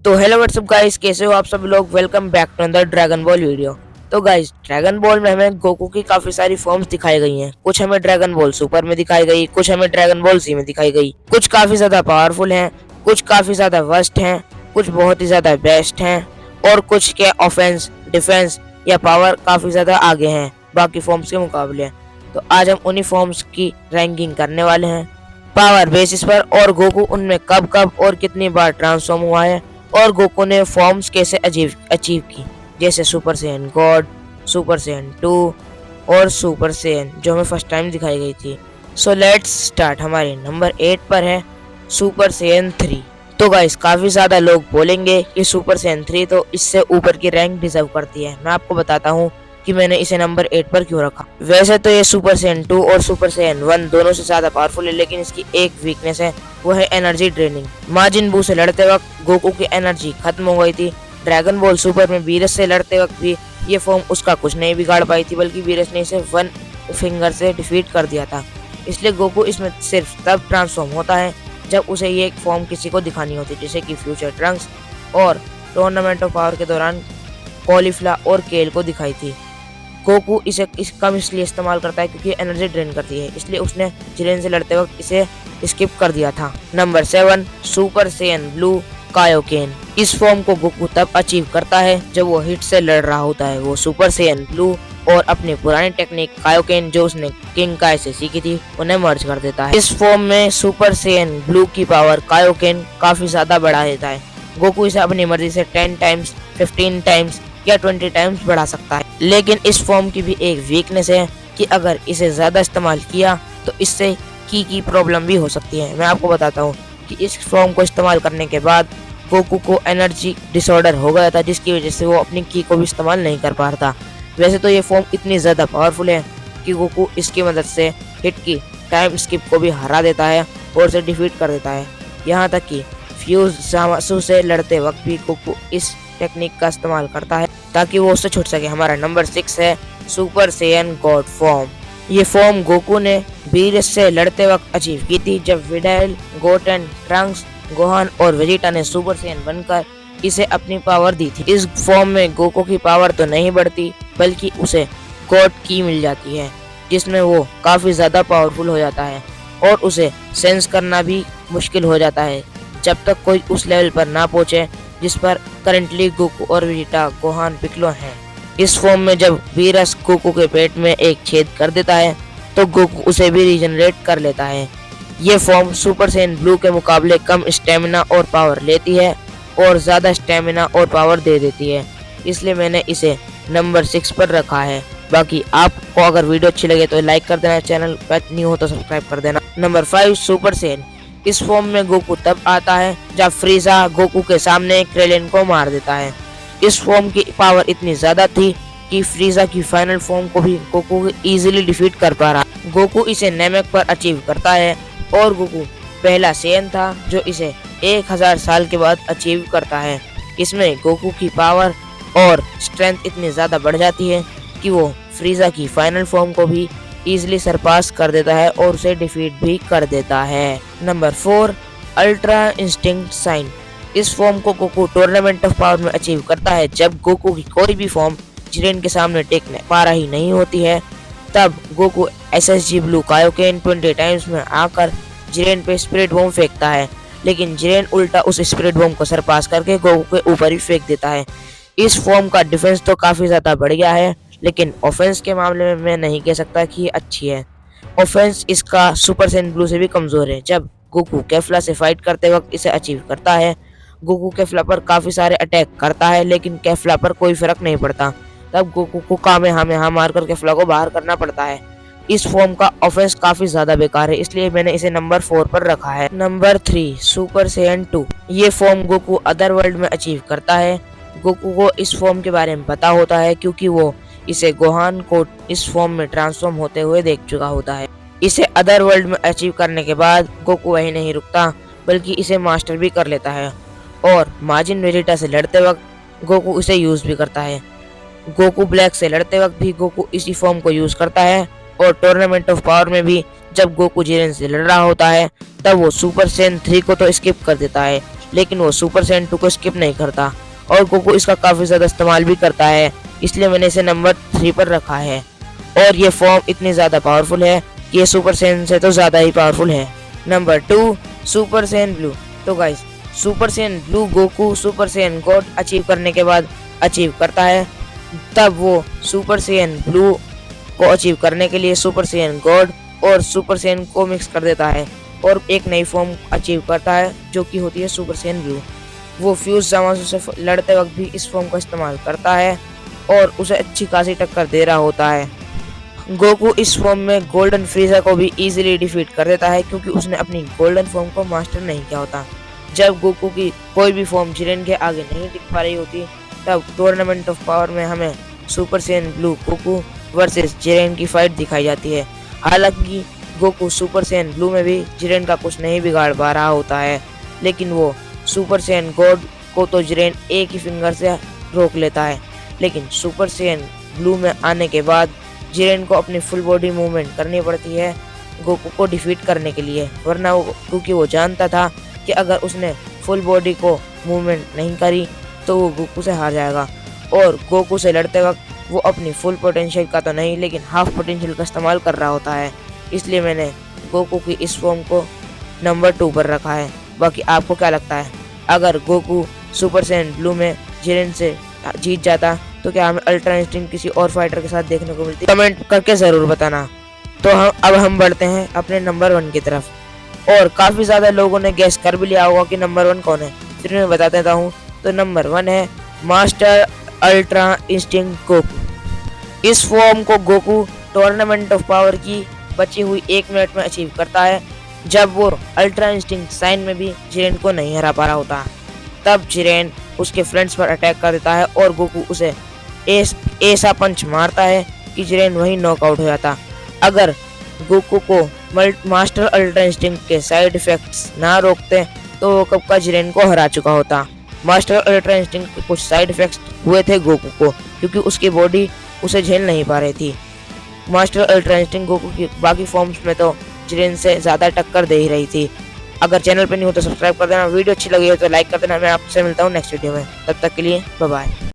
तो hello what's up guys, कैसे हो आप सभी लोग। Welcome back to another Dragon Ball video. तो गाइस, ड्रैगन बॉल में हमें गोकू की काफी सारी फॉर्म्स दिखाई गई हैं। कुछ हमें ड्रैगन बॉल सुपर में दिखाई गई, कुछ हमें ड्रैगन बॉल जी में दिखाई गई। कुछ काफी ज्यादा पावरफुल हैं, कुछ काफी ज्यादा वर्स्ट हैं, कुछ बहुत ही ज्यादा बेस्ट हैं और कुछ के ऑफेंस, डिफेंस या पावर काफी ज्यादा आगे हैं बाकी फॉर्म्स के मुकाबले। तो आज हम उन्हीं फॉर्म्स की रैंकिंग करने वाले हैं पावर बेसिस पर, और गोकू उनमें कब कब और कितनी बार ट्रांसफॉर्म हुआ है और गोकू ने फॉर्म्स कैसे अचीव की, जैसे super Saiyan God, super Saiyan 2 और सुपर सैयन जो हमें फर्स्ट टाइम दिखाई गई थी। So let's start. हमारे नंबर 8 पर है सुपर सैयन 3। तो गाइस, काफी ज्यादा लोग बोलेंगे कि सुपर सैयन 3 तो इससे ऊपर की रैंक डिजर्व करती है। मैं आपको बताता हूँ कि मैंने इसे नंबर 8 पर क्यों रखा। वैसे तो ये सुपर सैयन 2 और सुपर सैयन 1 दोनों से ज्यादा पावरफुल है, लेकिन इसकी एक वीकनेस है, वो है एनर्जी ड्रेनिंग। माजिन बू से लड़ते वक्त गोकू की एनर्जी खत्म हो गई थी। ड्रैगन बॉल सुपर में वीरस से लड़ते वक्त भी ये फॉर्म उसका कुछ नहीं बिगाड़ पाई थी, बल्कि वीरस ने इसे 1 फिंगर से डिफीट कर दिया था। इसलिए गोकू इसमें सिर्फ तब ट्रांसफॉर्म होता है जब उसे ये फॉर्म किसी को दिखानी होती है, जैसे कि फ्यूचर ट्रंक्स और टूर्नामेंट ऑफ पावर के दौरान कॉलीफ्ला और केल को दिखाई थी। गोकू इसे कम इसलिए इस्तेमाल करता है क्योंकि एनर्जी ड्रेन करती है, इसलिए उसने जिरेन से लड़ते वक्त इसे स्किप कर दिया था। Number 7 super Saiyan blue Kaioken. इस फॉर्म को गोकू तब अचीव करता है जब वो हिट से लड़ रहा होता है। वो सुपर सैयन ब्लू और अपनी पुरानी टेक्निक कायोकेन जो उसने किंग काय से सीखी थी उन्हें मर्ज कर देता है। इस फॉर्म में सुपर सैयन ब्लू की पावर कायोकेन काफी ज्यादा बढ़ा देता है। गोकू इसे अपनी मर्जी से 10 टाइम्स, 15 टाइम्स या 20 टाइम्स बढ़ा सकता है, लेकिन इस फॉर्म की भी एक वीकनेस है कि अगर इसे ज्यादा इस्तेमाल किया तो इससे की प्रॉब्लम भी हो सकती है। मैं आपको बताता हूँ कि इस फॉर्म को इस्तेमाल करने के बाद गोकू को एनर्जी डिसऑर्डर हो गया था, जिसकी वजह से वो अपनी की को भी इस्तेमाल नहीं कर पा रहा था। वैसे तो ये फॉर्म इतनी ज्यादा पावरफुल है कि गोकू इसकी मदद से हिट की टाइम स्किप को भी हरा देता है और उसे डिफीट कर देता है। यहाँ तक कि फ्यूज जामासु से लड़ते वक्त भी गोकू इस टेक्निक का इस्तेमाल करता है ताकि वो उससे छूट सके। हमारा नंबर 6 है सुपर सैयन गॉड फॉर्म। ये फॉर्म गोकू ने वीरस से लड़ते वक्त अचीव की थी, जब विडाइल, गोटेन, ट्रंक्स, गोहान और वेजिटा ने सुपर सैयन बनकर इसे अपनी पावर दी थी। इस फॉर्म में गोकू की पावर तो नहीं बढ़ती, बल्कि उसे गॉड की मिल जाती है, जिसमें वो काफी ज्यादा पावरफुल हो जाता है और उसे सेंस करना भी मुश्किल हो जाता है जब तक कोई उस लेवल पर ना पहुंचे जिस पर करंटली गोकू और वेजिटा, गोहान, पिक्लो हैं। इस फॉर्म में जब वीरस गोकू के पेट में एक छेद कर देता है तो गोकू उसे भी रीजनरेट कर लेता है। ये फॉर्म सुपर सैयन ब्लू के मुकाबले कम स्टेमिना और पावर लेती है और ज्यादा स्टेमिना और पावर दे देती है, इसलिए मैंने इसे नंबर 6 पर रखा है। बाकी आपको अगर वीडियो अच्छी लगे तो लाइक कर देना, चैनल पर न्यू हो तो सब्सक्राइब कर देना। Number 5 super Saiyan. इस फॉर्म में गोकू तब आता है जब फ्रीजा गोकू के सामने क्रेलिन को मार देता है। इस फॉर्म की पावर इतनी ज्यादा थी कि फ्रीजा की फाइनल फॉर्म को भी गोकू इजीली डिफीट कर पा रहा। गोकू इसे नेमेक पर अचीव करता है और गोकू पहला सैयन था जो इसे 1000 साल के बाद अचीव करता है। इसमें गोकू की पावर और स्ट्रेंथ इतनी ज्यादा बढ़ जाती है कि वो फ्रीजा की फाइनल फॉर्म को भी इजिली सरपास कर देता है और उसे डिफीट भी कर देता है। Number 4 ultra instinct sign. इस फॉर्म को गोकू टूर्नामेंट ऑफ पावर में अचीव करता है जब गोकू की कोई भी फॉर्म जिरेन के सामने टिक पा रही नहीं होती है। तब Goku SSG blue Kaioken 20 times में आकर जिरेन पे स्पिरिट बॉम्ब फेंकता है, लेकिन जिरेन उल्टा उस स्पिरिट बॉम्ब को सरपास करके गोकू के ऊपर ही फेंक देता है। इस फॉर्म का डिफेंस तो काफी ज्यादा बढ़ गया है, लेकिन ऑफेंस के मामले में मैं नहीं कह सकता कि ये अच्छी है। ऑफेंस इसका सुपर सैयन ब्लू से भी कमजोर है। जब गोकू केफला से फाइट करते वक्त इसे अचीव करता है, गोकू केफला पर काफी सारे अटैक करता है, लेकिन केफला पर कोई फर्क नहीं पड़ता। तब गोकू को कामेहामेहा मारकर केफला को बाहर करना पड़ता है। इस फॉर्म का ऑफेंस काफी ज्यादा बेकार है, इसलिए मैंने इसे नंबर 4 पर रखा है। Number 3 super Saiyan 2। ये फॉर्म गोकू अदर वर्ल्ड में अचीव करता है। गोकू को इस फॉर्म के बारे में पता होता है क्योंकि वो इसे गोहान को इस फॉर्म में ट्रांसफॉर्म होते हुए देख चुका होता है। इसे अदर वर्ल्ड में अचीव करने के बाद गोकू वही नहीं रुकता, बल्कि इसे मास्टर भी कर लेता है और माजिन वेजिटा से लड़ते वक्त गोकू इसे यूज भी करता है। गोकू ब्लैक से लड़ते वक्त भी गोकू इसी फॉर्म को यूज करता है और टूर्नामेंट ऑफ पावर में भी जब गोकू जिरेन से लड़ रहा होता है तब वो सुपर सैयन 3 को तो स्किप कर देता है, लेकिन वो सुपर सैयन 2 को स्किप नहीं करता और गोकू इसका काफी ज्यादा इस्तेमाल भी करता है, इसलिए मैंने इसे नंबर 3 पर रखा है। और ये फॉर्म इतनी ज्यादा पावरफुल है कि ये सुपर सैयन से तो ज्यादा ही पावरफुल है। Number 2, super Saiyan blue. तो guys, super Saiyan blue Goku super Saiyan god achieve करने के बाद अचीव करता है, तब वो सुपर सैयन ब्लू को अचीव करने के लिए सुपर सैयन गॉड और सुपर सैयन को मिक्स कर देता है और एक नई फॉर्म अचीव करता है जो कि होती है सुपर सैयन ब्लू। वो फ्यूज जामासु से लड़ते वक्त भी इस फॉर्म का इस्तेमाल करता है और उसे अच्छी खासी टक्कर दे रहा होता है। गोकू इस फॉर्म में गोल्डन फ्रीजर को भी इजीली डिफीट कर देता है क्योंकि उसने अपनी गोल्डन फॉर्म को मास्टर नहीं किया होता। जब गोकू की कोई भी फॉर्म जिरेन के आगे नहीं टिक पा रही होती, तब टूर्नामेंट ऑफ पावर में हमें super Saiyan blue Goku versus Jiren की फाइट दिखाई जाती है। हालांकि गोकू सुपर सैयन ब्लू में भी जिरेन का कुछ नहीं बिगाड़ पा रहा होता है, लेकिन वो सुपर सैयन गॉड को तो जिरेन एक ही फिंगर से रोक लेता है। लेकिन सुपर सैयन ब्लू में आने के बाद जिरेन को अपनी फुल बॉडी मूवमेंट करनी पड़ती है गोकू को डिफीट करने के लिए, वरना वो क्योंकि वो जानता था कि अगर उसने फुल बॉडी को मूवमेंट नहीं करी तो वो गोकू से हार जाएगा। और गोकू से लड़ते वक्त वो अपनी फुल पोटेंशियल का तो नहीं लेकिन हाफ पोटेंशियल का इस्तेमाल कर रहा होता है, इसलिए मैंने गोकू की इस फॉर्म को नंबर 2 पर रखा है। बाकी आपको क्या लगता है, अगर गोकू सुपर सैयन ब्लू में जिरेन से जीत जाता तो क्या हमें अल्ट्रा इंस्टिंक्ट किसी और फाइटर के साथ देखने को मिलती? कमेंट करके जरूर बताना। तो अब हम बढ़ते हैं अपने नंबर 1 की तरफ और काफी ज्यादा लोगों ने गेस कर भी लिया होगा कि नंबर 1 कौन है, फिर मैं बता देता हूँ। तो नंबर 1 है मास्टर अल्ट्रा इंस्टिंक्ट गोकू। इस फॉर्म को गोकू टूर्नामेंट ऑफ पावर की बची हुई 1 मिनट में अचीव करता है, जब वो अल्ट्रा इंस्टिंक्ट साइन में भी जिरेन को नहीं हरा पा रहा होता। तब जिरेन उसके फ्रेंड्स पर अटैक कर देता है और गोकू उसे ऐसा पंच मारता है कि जिरेन वहीं नॉकआउट हो जाता। अगर गोकू को मास्टर अल्ट्रा इंस्टिंक्ट के साइड इफेक्ट्स ना रोकते तो वो कब का जिरेन को हरा चुका होता। मास्टर अल्ट्रा इंस्टिंक्ट के कुछ साइड इफेक्ट्स हुए थे गोकू को क्योंकि उसकी बॉडी उसे झेल नहीं पा रही थी। मास्टर अल्ट्रा इंस्टिंक्ट गोकू की बाकी फॉर्म्स में तो जिरेन से ज्यादा टक्कर दे ही रही थी। अगर चैनल पे नहीं हो तो सब्सक्राइब कर देना, वीडियो अच्छी लगी हो तो लाइक कर देना। मैं आपसे मिलता हूँ नेक्स्ट वीडियो में, तब तक के लिए बाय बाय।